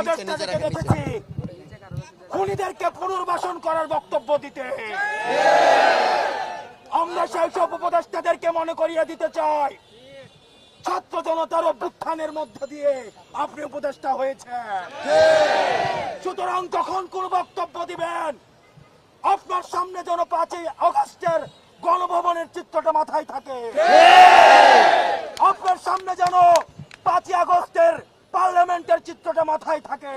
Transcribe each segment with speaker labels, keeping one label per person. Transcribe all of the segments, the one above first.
Speaker 1: উপদেষ্টাদেরকে দেখেছি খুনিদেরকে পুনর্বাসন করার বক্তব্য দিতে। আমরা সেই সব উপদেষ্টাদেরকে মনে করিয়ে দিতে চাই, ছাত্র জনতার অভ্যুত্থানের মধ্য দিয়ে আপনি উপদেষ্টা হয়েছেন। সুতরাং যখন কোন বক্তব্য দিবেন, আপনার সামনে যেন 5ই আগস্টের গণভবনের চিত্রটা মাথায় থাকে। আপনার সামনে যেন 5ই আগস্টের পার্লামেন্টের চিত্রটা মাথায় থাকে।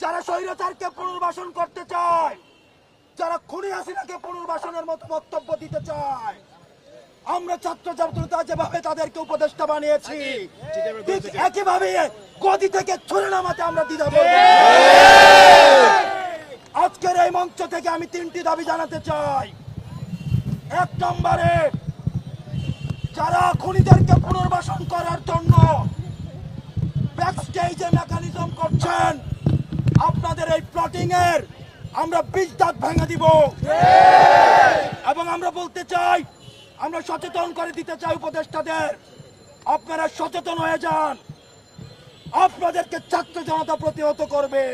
Speaker 1: যারা স্বৈরাচারকে পুনর্বাসন করতে চায়, যারা খুনি হাসিনাকে পুনর্বাসনের মতো বক্তব্য দিতে চায়, আমরা ছাত্র জনতা যেভাবে তাদেরকে উপদেষ্টা বানিয়েছি, ঠিক একইভাবে গদি থেকে ছুড়ে নামাতে আমরা দ্বিধা করব না। আজকের এই মঞ্চ থেকে আমি 3টি দাবি জানাতে চাই। 1 নম্বরে, যারা খুনিদেরকে পুনর্বাসন করার জন্য ব্যাকস্টেজে মেকানিজম করছেন, আপনাদের এই প্লটিং এর আমরা 20 দাঁত ভেঙে দিব। এবং আমরা বলতে চাই, আমরা সচেতন করে দিতে চাই উপদেষ্টাদের, আপনারা সচেতন হয়ে যান, আপনাদেরকে ছাত্র জনতা প্রতিহত করবে।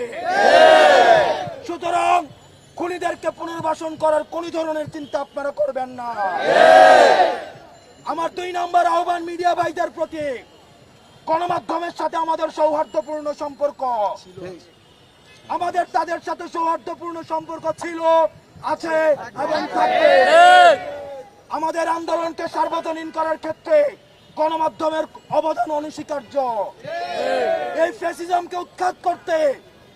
Speaker 1: সুতরাং খুনিদেরকে পুনর্বাসন করার কোন ধরনের চিন্তা আপনারা করবেন না। আমার 2 নম্বর আহ্বান মিডিয়া ভাইদের প্রতি, গণমাধ্যমের সাথে আমাদের সৌহার্দ্যপূর্ণ সম্পর্ক, আমাদের তাদের সাথে সৌহার্দ্যপূর্ণ সম্পর্ক ছিল, আছে এবং থাকবে। আমাদের আন্দোলনকে সার্বজনীন করার ক্ষেত্রে গণমাধ্যমের অবদান অনস্বীকার্য। এই ফ্যাসিজমকে উৎখাত করতে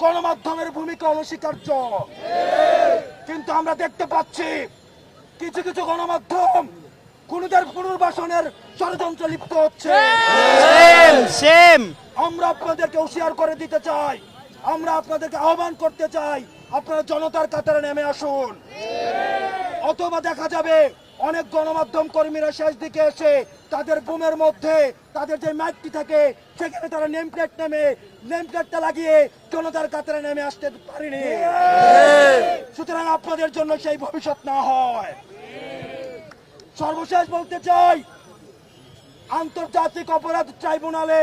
Speaker 1: গণমাধ্যমের ভূমিকা অনস্বীকার্য। কিন্তু আমরা দেখতে পাচ্ছি কিছু কিছু গণমাধ্যম খুনিদের পুনর্বাসনের ষড়যন্ত্রে লিপ্ত হচ্ছে। আমরা আপনাদেরকে হুঁশিয়ার করে দিতে চাই, আমরা আপনাদেরকে আহ্বান করতে চাই, আপনারা জনতার কাতারে নেমে আসুন। অথবা দেখা যাবে অনেক গণমাধ্যম কর্মীরা শেষ দিকে এসে তাদের বুমের মধ্যে তাদের যে মাইকটি থাকে সেখানে তারা নেমপ্লেটটা লাগিয়ে জনতার কাতারে নেমে আসতে পারেনি। সুতরাং আপনাদের জন্য সেই ভবিষ্যৎ না হয়। সর্বশেষ বলতে চাই, আন্তর্জাতিক অপরাধ ট্রাইব্যুনালে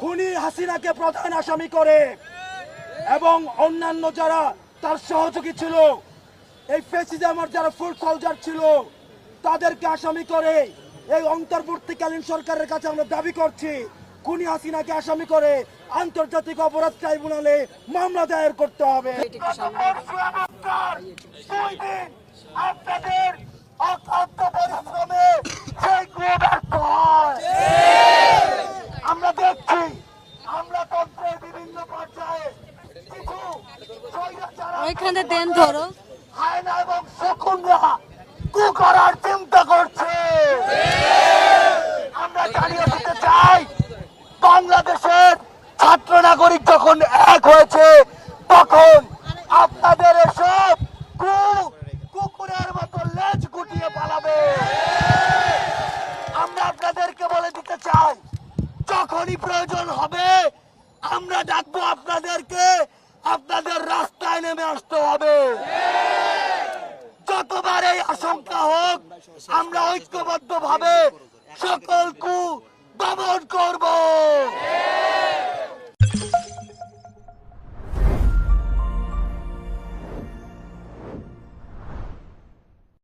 Speaker 1: খুনি হাসিনাকে প্রধান আসামি করে এবং অন্যান্য যারা তার সহযোগী ছিল, এই ফ্যাসিজমের যারা ফুট সোলজার ছিল, তাদেরকে আসামি করে এই অন্তর্বর্তীকালীন সরকারের কাছে আমরা দাবি করছি, খুনি হাসিনাকে আসামি করে আন্তর্জাতিক অপরাধ ট্রাইব্যুনালে মামলা দায়ের করতে হবে। আমরা দেখছি, আমরা তন্ত্রের বিভিন্ন পর্যায়ে কিছু
Speaker 2: ওইখানে দেন ধরো
Speaker 1: হায়না এবং শকুনরা কু করার চিন্তা করছে। আমরা জানিয়ে দিতে চাই, বাংলাদেশের ছাত্র নাগরিক যখন এক হয়েছে, তখন আপনাদের এসব কুকুরের মতো লেজ গুটিয়ে পালাবে। আমরা আপনাদেরকে বলে দিতে চাই, যখনই প্রয়োজন হবে আমরা ডাকবো আপনাদেরকে, আপনাদের রাস্তায় নেমে আসতে হবে। যতবার এই আশঙ্কা হোক, আমরা ঐক্যবদ্ধ ভাবে সকল কু দমন করব।